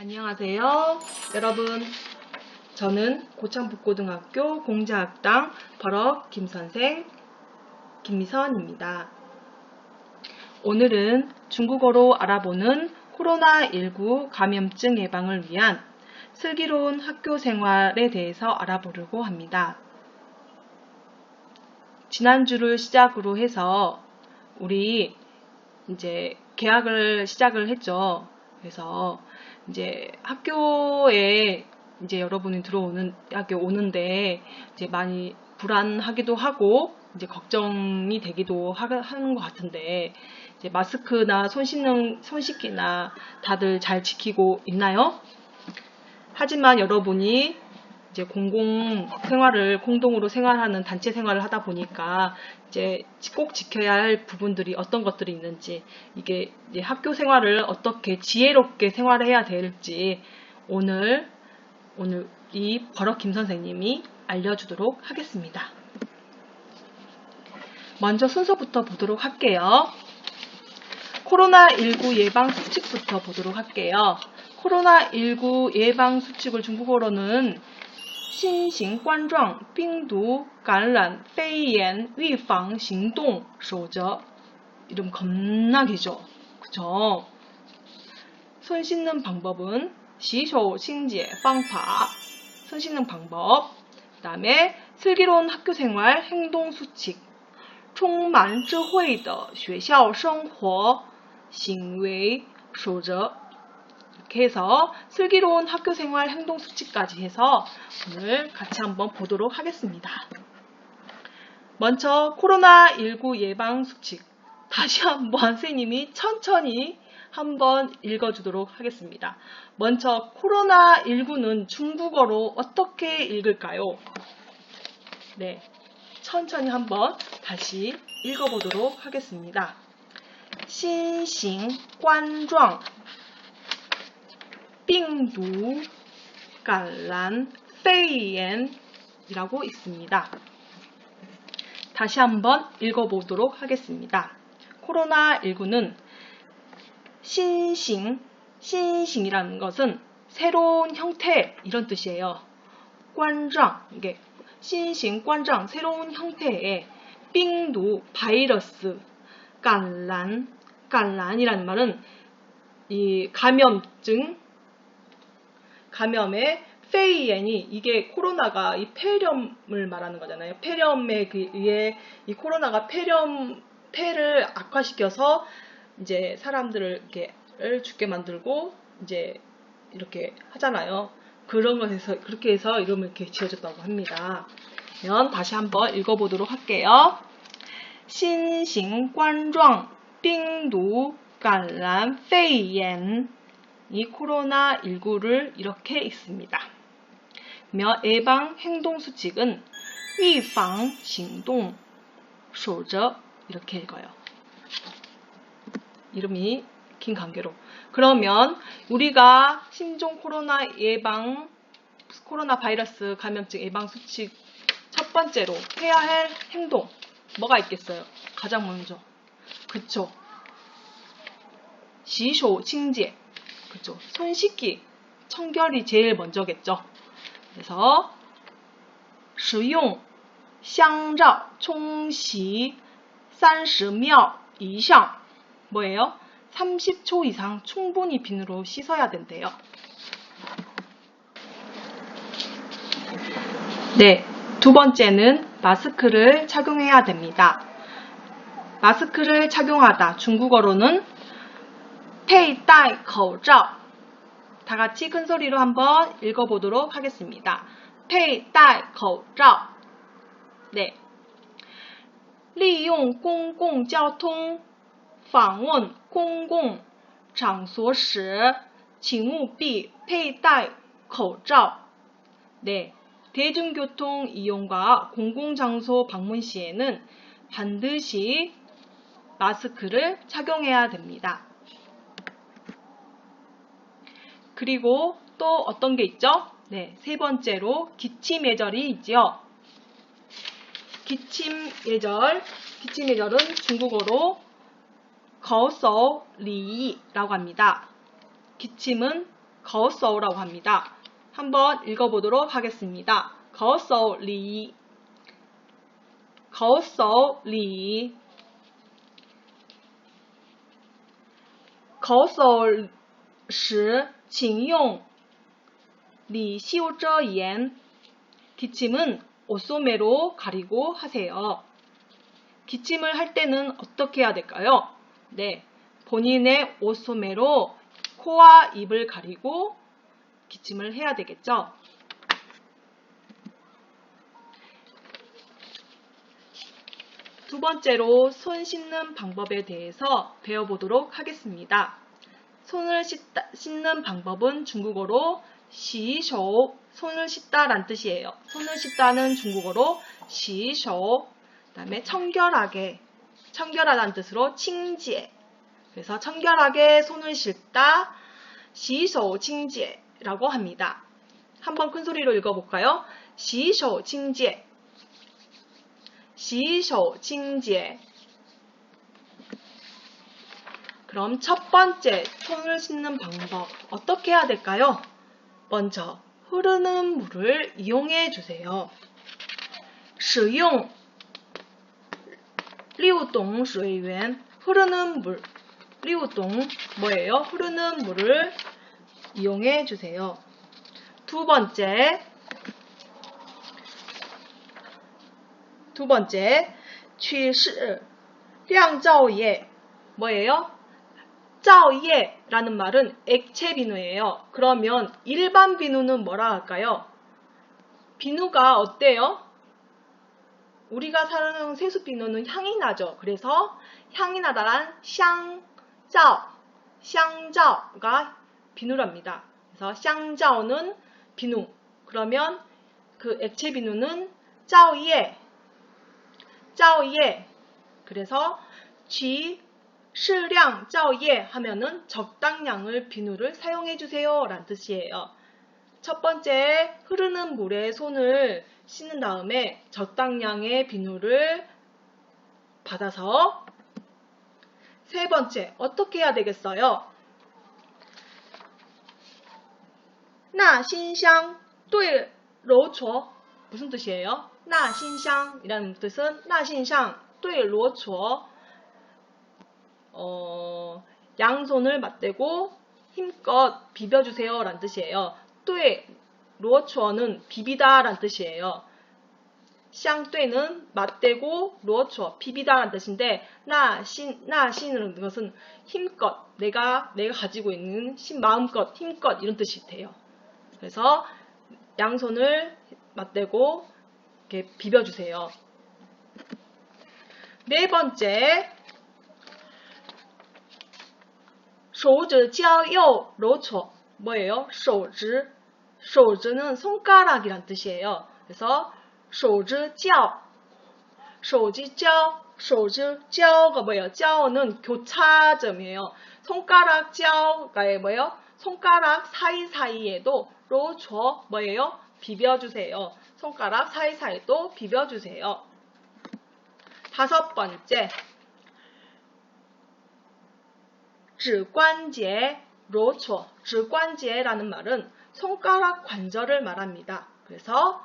안녕하세요. 여러분, 저는 고창북고등학교 공자학당 버럭 김선생 김미선입니다. 오늘은 중국어로 알아보는 코로나19 감염증 예방을 위한 슬기로운 학교 생활에 대해서 알아보려고 합니다. 지난주를 시작으로 해서 우리 이제 개학을 시작을 했죠. 그래서 이제 학교에 이제 여러분이 학교 오는데 이제 많이 불안하기도 하고 이제 걱정이 되기도 하는 것 같은데 이제 마스크나 손 씻기나 다들 잘 지키고 있나요? 하지만 여러분이 이제 공동으로 생활하는 단체 생활을 하다 보니까 이제 꼭 지켜야 할 부분들이 어떤 것들이 있는지, 이게 이제 학교 생활을 어떻게 지혜롭게 생활해야 될지 오늘 이 버럭 김 선생님이 알려주도록 하겠습니다. 먼저 순서부터 보도록 할게요. 코로나19 예방 수칙부터 보도록 할게요. 코로나19 예방 수칙을 중국어로는 新型冠状病毒感染肺炎预防行动守则. 이름 겁나 기죠? 그쵸? 손 씻는 방법은 洗手清洁方法. 손 씻는 방법. 그 다음에 슬기로운 학교생활 행동 수칙. 充满智慧的学校生活行为守则. 이렇게 해서 슬기로운 학교생활 행동수칙까지 해서 오늘 같이 한번 보도록 하겠습니다. 먼저 코로나19 예방수칙 다시 한번 선생님이 천천히 한번 읽어주도록 하겠습니다. 먼저 코로나19는 중국어로 어떻게 읽을까요? 네, 천천히 한번 다시 읽어보도록 하겠습니다. 新型冠状病毒感染肺炎이라고 있습니다. 다시 한번 읽어보도록 하겠습니다. 코로나19는 신싱이라는 것은 새로운 형태 이런 뜻이에요. 관장, 이게 신싱 관장 새로운 형태의 빙두 바이러스感染이라는 말은 이 감염의 페이엔이 이게 코로나가 이 폐렴을 말하는 거잖아요. 폐렴에 의해 이 코로나가 폐를 악화시켜서 이제 사람들을 죽게 만들고 이제 이렇게 하잖아요. 그런 것에서 그렇게 해서 이름을 이렇게 지어졌다고 합니다. 그러면 다시 한번 읽어보도록 할게요. 新型冠状病毒感染肺炎 이 코로나19를 이렇게 읽습니다. 예방 행동 수칙은 预防行动守则 이렇게 읽어요. 이름이 긴 관계로. 그러면 우리가 신종 코로나 바이러스 감염증 예방 수칙 첫 번째로 해야 할 행동 뭐가 있겠어요? 가장 먼저. 그쵸? 洗手清洁. 그쵸? 손 씻기, 청결이 제일 먼저겠죠. 그래서 使用香皂冲洗30秒以上 뭐예요? 30초 이상 충분히 비누로 씻어야 된대요. 네, 두 번째는 마스크를 착용해야 됩니다. 마스크를 착용하다 중국어로는 佩戴口罩. 다 같이 큰 소리로 한번 읽어보도록 하겠습니다. 佩戴口罩. 네. 利用公共交通访问公共场所时请务必佩戴口罩. 네. 대중교통 이용과 공공장소 방문 시에는 반드시 마스크를 착용해야 됩니다. 그리고 또 어떤 게 있죠? 네, 세 번째로 기침 예절이 있죠. 기침 예절은 중국어로 거서 리라고 합니다. 기침은 거서우라고 합니다. 한번 읽어보도록 하겠습니다. 거서리, 거서리, 거서时请用李修遮言. 기침은 옷소매로 가리고 하세요. 기침을 할 때는 어떻게 해야 될까요? 네, 본인의 옷소매로 코와 입을 가리고 기침을 해야 되겠죠. 두 번째로 손 씻는 방법에 대해서 배워보도록 하겠습니다. 손을 씻는 방법은 중국어로 洗手, 손을 씻다란 뜻이에요. 손을 씻다는 중국어로 洗手, 그 다음에 청결하게, 청결하다는 뜻으로 清洁. 그래서 청결하게 손을 씻다, 洗手清洁라고 합니다. 한번 큰 소리로 읽어볼까요? 洗手清洁, 洗手清洁. 그럼 첫 번째 손을 씻는 방법 어떻게 해야 될까요? 먼저 흐르는 물을 이용해 주세요. 使用流动水源, 흐르는 물, 流动 뭐예요? 흐르는 물을 이용해 주세요. 두 번째, 取是亮皂液 뭐예요? 皂液라는 말은 액체 비누예요. 그러면 일반 비누는 뭐라 할까요? 비누가 어때요? 우리가 사용하는 세수 비누는 향이 나죠. 그래서 향이 나다란 香皂, 香皂가 비누랍니다. 그래서 香皂는 비누. 그러면 그 액체 비누는 皂液, 皂液. 그래서 取适量皂液 하면은 적당량을 비누를 사용해 주세요 라는 뜻이에요. 첫 번째, 흐르는 물에 손을 씻는 다음에 적당량의 비누를 받아서 세 번째, 어떻게 해야 되겠어요? 那馨香对揉搓 무슨 뜻이에요? 那馨香이라는 뜻은 那馨香对揉搓양손을 맞대고 힘껏 비벼주세요 라는 뜻이에요. 对罗搓는 비비다 라는 뜻이에요. 相对는 맞대고 罗搓 비비다 라는 뜻인데 那신은 것은 힘껏 내가 가지고 있는 마음껏 힘껏 이런 뜻이 돼요. 그래서 양손을 맞대고 이렇게 비벼주세요. 네 번째, 手指交右揉搓 뭐예요? 手指 手指는 손가락이란 뜻이에요. 그래서 手指交 手指交가 뭐예요? 交는 교차점이에요. 손가락交가 뭐예요? 손가락 사이사이에도 揉搓 뭐예요? 비벼주세요. 손가락 사이사이도 비벼주세요. 다섯 번째, 指关节揉搓 指关节라는 말은 손가락 관절을 말합니다. 그래서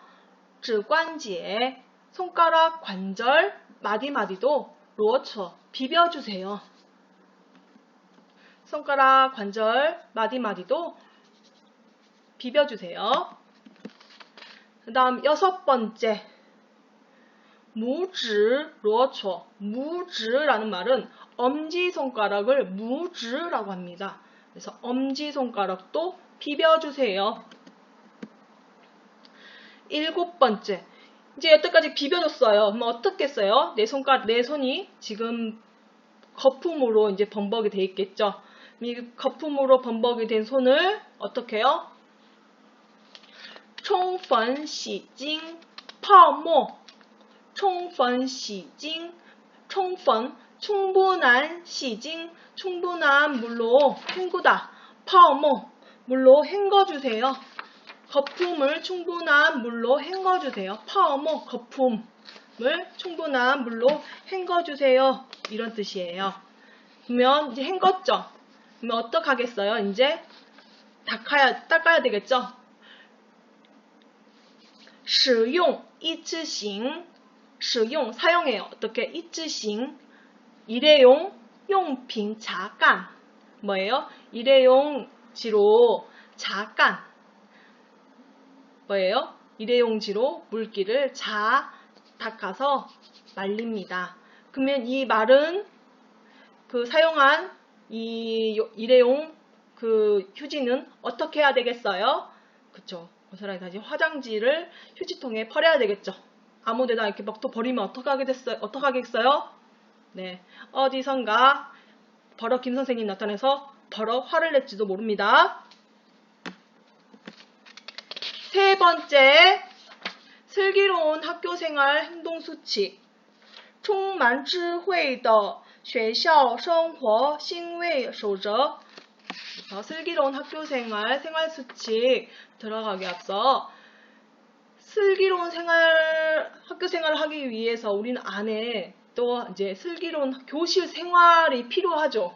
指关节 손가락 관절 마디마디도 揉搓 비벼주세요. 손가락 관절 마디마디도 비벼주세요. 그 다음 여섯 번째, 拇指揉搓 무즈라는 말은 엄지손가락을 무즈라고 합니다. 그래서 엄지손가락도 비벼주세요. 일곱 번째, 이제 여태까지 비벼줬어요. 그럼 어떻게 써요? 내 손이 지금 거품으로 이제 범벅이 돼 있겠죠. 이 거품으로 범벅이 된 손을 어떻게 해요? 充分洗净泡沫 充分洗净 充分 충분한 洗净 충분한 물로 헹구다 泡沫 물로 헹궈주세요. 거품을 충분한 물로 헹궈주세요. 泡沫 거품을 충분한 물로 헹궈주세요. 이런 뜻이에요. 그러면 이제 헹궜죠. 그러면 어떡하겠어요? 이제 닦아야 되겠죠? 使用一次性 使用 사용해요. 어떻게? 一次性 일회용 용품 자간 뭐예요? 일회용지로 자간 뭐예요? 일회용지로 물기를 닦아서 말립니다. 그러면 이 마른 그 사용한 이 일회용 그 휴지는 어떻게 해야 되겠어요? 그쵸? 고스란히 다시 화장지를 휴지통에 버려야 되겠죠. 아무데나 이렇게 막 또 버리면 어떡하겠어요? 네, 어디선가 버럭 김 선생님 나타나서 버럭 화를 낼지도 모릅니다. 세 번째, 슬기로운 학교생활 행동수칙. 充满智慧的学校生活行为守则. 슬기로운 학교생활 생활수칙 들어가기 앞서 슬기로운 학교생활을 하기 위해서 우리는 안에 또 이제 슬기로운 교실 생활이 필요하죠.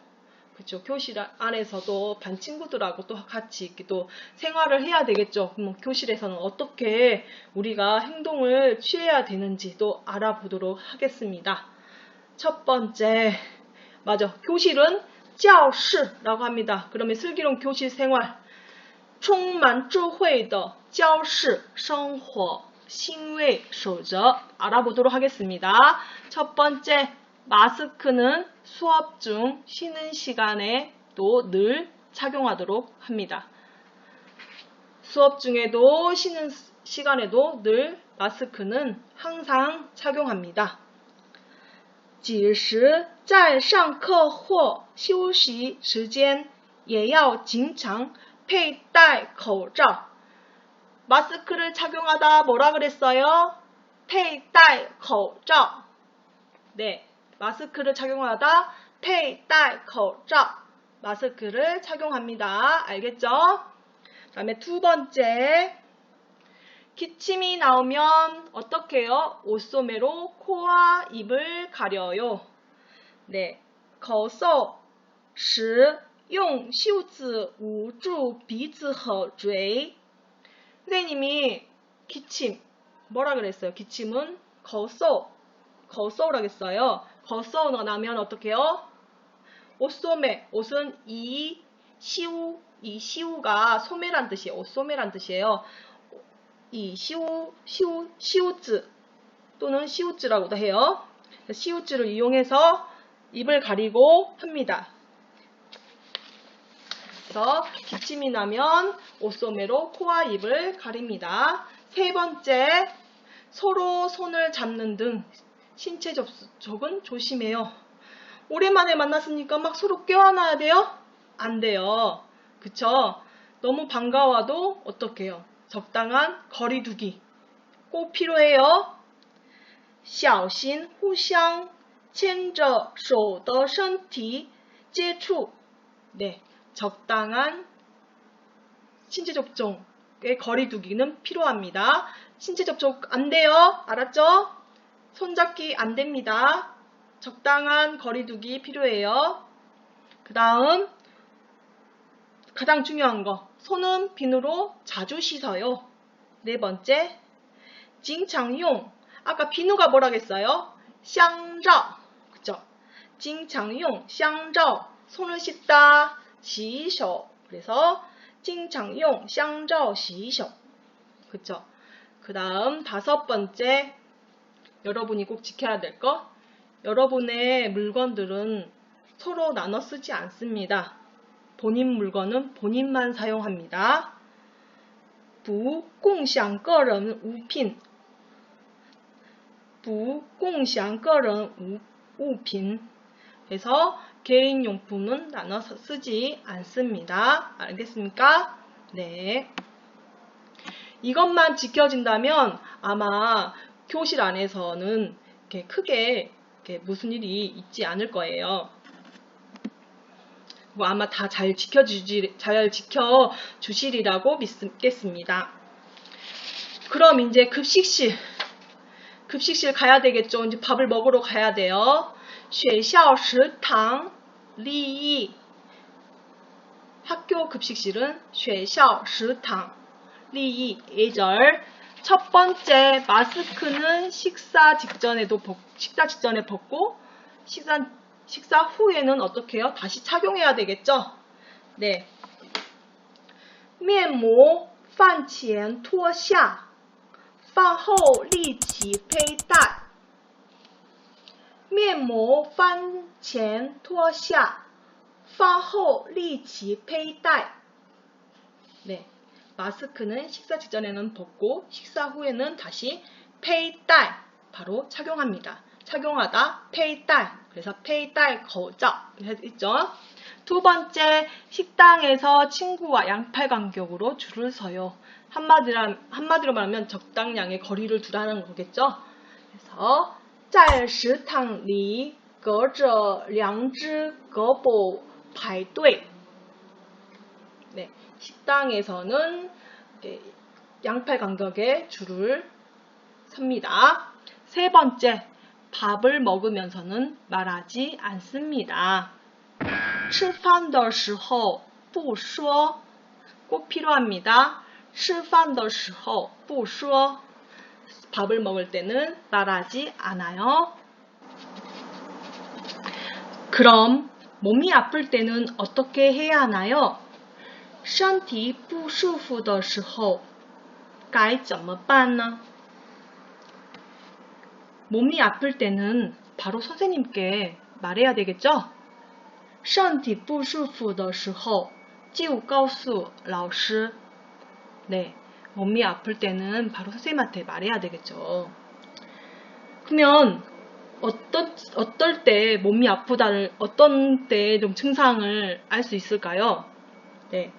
그렇죠. 교실 안에서도 반 친구들하고 또 같이 이렇게 또 생활을 해야 되겠죠. 그럼 교실에서는 어떻게 우리가 행동을 취해야 되는지 또 알아보도록 하겠습니다. 첫 번째, 맞아. 교실은 教室라고 합니다. 그러면 슬기로운 교실 생활, 充满智慧的教室生活行为守则 알아보도록 하겠습니다. 첫 번째, 마스크는 수업 중 쉬는 시간에도 늘 착용하도록 합니다. 수업 중에도 쉬는 시간에도 늘 마스크는 항상 착용합니다. 即使在上课或休息时间也要经常佩戴口罩. 마스크를 착용하다 뭐라 그랬어요? 佩戴口罩. 네, 마스크를 착용하다 佩戴口罩. 마스크를 착용합니다. 알겠죠? 다음에 두 번째, 기침이 나오면 어떻게 해요? 옷소매로 코와 입을 가려요. 네, 咳嗽时用袖子捂住鼻子和嘴. 선생님이 기침 뭐라 그랬어요? 기침은 咳嗽 거소라고 했어요. 거소가 나면 어떻게 해요? 옷소매, 옷은 시우가 소매란 뜻이에요. 옷소매란 뜻이에요. 시우즈 또는 시우즈라고도 해요. 시우즈를 이용해서 입을 가리고 합니다. 그래서 기침이 나면 옷소매로 코와 입을 가립니다. 세 번째, 서로 손을 잡는 등 신체 접촉은 조심해요. 오랜만에 만났으니까 막 서로 껴안아야 돼요? 안 돼요. 그쵸? 너무 반가워도 어떻게 해요? 적당한 거리 두기 꼭 필요해요. 小心互相牵着手的身体接触. 네, 적당한 신체 접촉의 거리 두기는 필요합니다. 신체 접촉 안 돼요. 알았죠? 손잡기 안 됩니다. 적당한 거리 두기 필요해요. 그 다음 가장 중요한 거, 손은 비누로 자주 씻어요. 네 번째, 经常用. 아까 비누가 뭐라겠어요? 香皂. 그쵸? 经常用香皂. 손을 씻다. 洗手. 그래서 经常用香皂洗手. 그쵸? 그 다음 다섯 번째, 여러분이 꼭 지켜야 될 거, 여러분의 물건들은 서로 나눠 쓰지 않습니다. 본인 물건은 본인만 사용합니다. 不共享个人物品. 不共享个人物品. 그래서 개인용품은 나눠 쓰지 않습니다. 알겠습니까? 네. 이것만 지켜진다면 아마 교실 안에서는 이렇게 크게 무슨 일이 있지 않을 거예요. 아마 다 잘 지켜주시리라고 믿겠습니다. 그럼 이제 급식실 가야 되겠죠. 이제 밥을 먹으러 가야 돼요. 学校食堂礼仪. 학교 급식실은 学校食堂 리이 예절. 첫 번째 마스크는 식사 직전에 벗고 식사 후에는 어떻게 해요? 다시 착용해야 되겠죠? 네. 面膜饭前脱下饭后立即佩戴面膜饭前脱下饭后立即佩戴 네. 마스크는 식사 직전에는 벗고 식사 후에는 다시 페이달 바로 착용합니다. 착용하다 페이달 그래서 페이달 거죠. 있죠. 두 번째 식당에서 친구와 양팔 간격으로 줄을 서요. 한마디로 말하면 적당량의 거리를 두라는 거겠죠. 그래서 在食堂里隔着两只胳膊排队 네, 식당에서는 양팔 간격의 줄을 섭니다. 세 번째, 밥을 먹으면서는 말하지 않습니다. 吃饭的时候不说 꼭 필요합니다. 吃饭的时候不说 밥을 먹을 때는 말하지 않아요. 그럼 몸이 아플 때는 어떻게 해야 하나요? 身体不舒服的时候该怎么办呢? 몸이 아플 때는 바로 선생님께 말해야 되겠죠? 身体不舒服的时候就告诉老师 네, 몸이 아플 때는 바로 선생님한테 말해야 되겠죠. 그러면 어떨 때 몸이 아프다를 어떤 때 좀 증상을 알 수 있을까요? 네.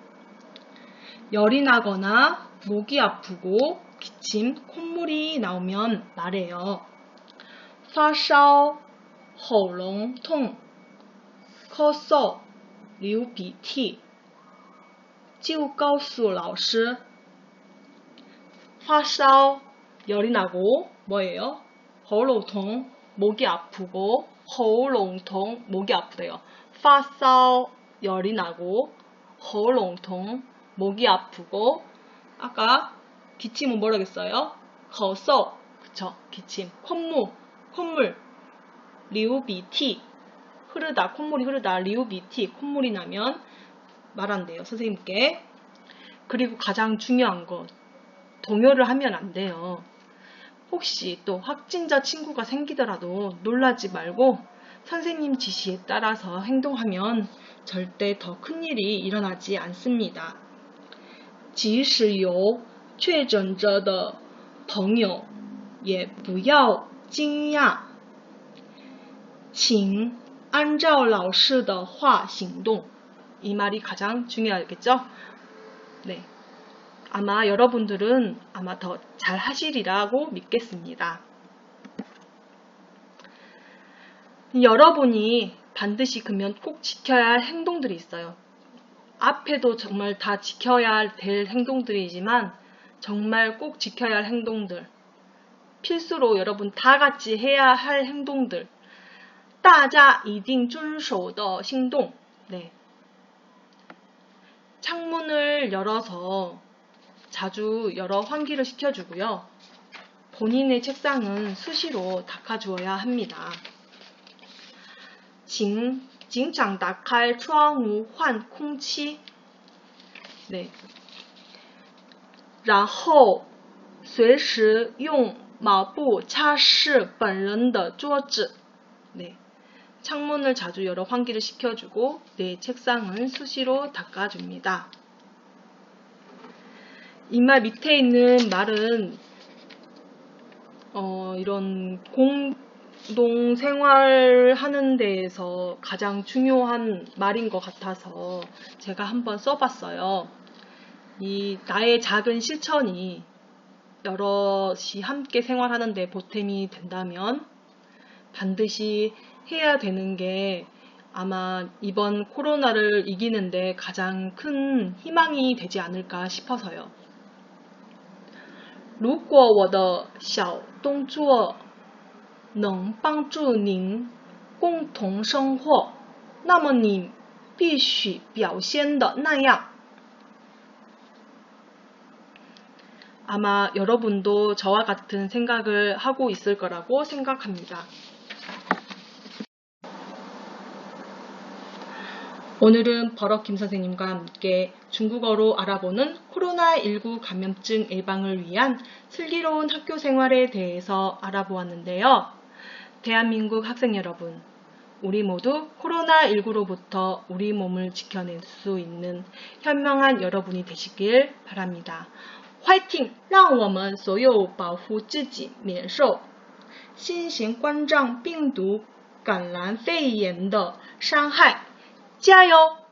열이 나거나 목이 아프고 기침, 콧물이 나오면 말해요. 发烧, 喉咙痛, 咳嗽, 流鼻涕就告诉老师 发烧, 열이 나고 뭐예요? 喉咙痛, 목이 아프고 喉咙痛, 목이 아프대요. 发烧, 열이 나고 喉咙痛, 목이 아프고 아까 기침은 뭐라겠어요? 咳嗽 그쵸? 기침, 콧물, 流鼻涕 흐르다, 콧물이 흐르다, 流鼻涕 콧물이 나면 말한대요, 선생님께. 그리고 가장 중요한 것, 동요를 하면 안 돼요. 혹시 또 확진자 친구가 생기더라도 놀라지 말고 선생님 지시에 따라서 행동하면 절대 더 큰일이 일어나지 않습니다. 即使有确诊者的朋友也不要惊讶请按照老师的话行动 이 말이 가장 중요하겠죠? 네. 아마 여러분들은 아마 더 잘 하시리라고 믿겠습니다. 여러분이 반드시 그러면 꼭 지켜야 할 행동들이 있어요. 앞에도 정말 다 지켜야 될 행동들이지만 정말 꼭 지켜야 할 행동들 필수로 여러분 다 같이 해야 할 행동들 大家一定遵守的行动 네. 창문을 열어서 자주 열어 환기를 시켜주고요. 본인의 책상은 수시로 닦아주어야 합니다. 经常打开窗户换空气 네. 然后随时用抹布擦拭本人的桌子 네. 창문을 자주 열어 환기를 시켜주고 내 책상은 수시로 닦아줍니다. 이 말 밑에 있는 말은 이런 공동생활하는 데에서 가장 중요한 말인 것 같아서 제가 한번 써봤어요. 이 나의 작은 실천이 여럿이 함께 생활하는 데 보탬이 된다면 반드시 해야 되는 게 아마 이번 코로나를 이기는데 가장 큰 희망이 되지 않을까 싶어서요. 如果我的小动作能帮助您共同生活，那么你必须表现的那样。 아마 여러분도 저와 같은 생각을 하고 있을 거라고 생각합니다. 오늘은 버럭 김 선생님과 함께 중국어로 알아보는 코로나19 감염증 예방을 위한 슬기로운 학교 생활에 대해서 알아보았는데요. 대한민국 학생 여러분, 우리 모두 코로나19로부터 우리 몸을 지켜낼 수 있는 현명한 여러분이 되시길 바랍니다. 화이팅！让我们所有保护自己免受新型冠状病毒感染肺炎的伤害，加油！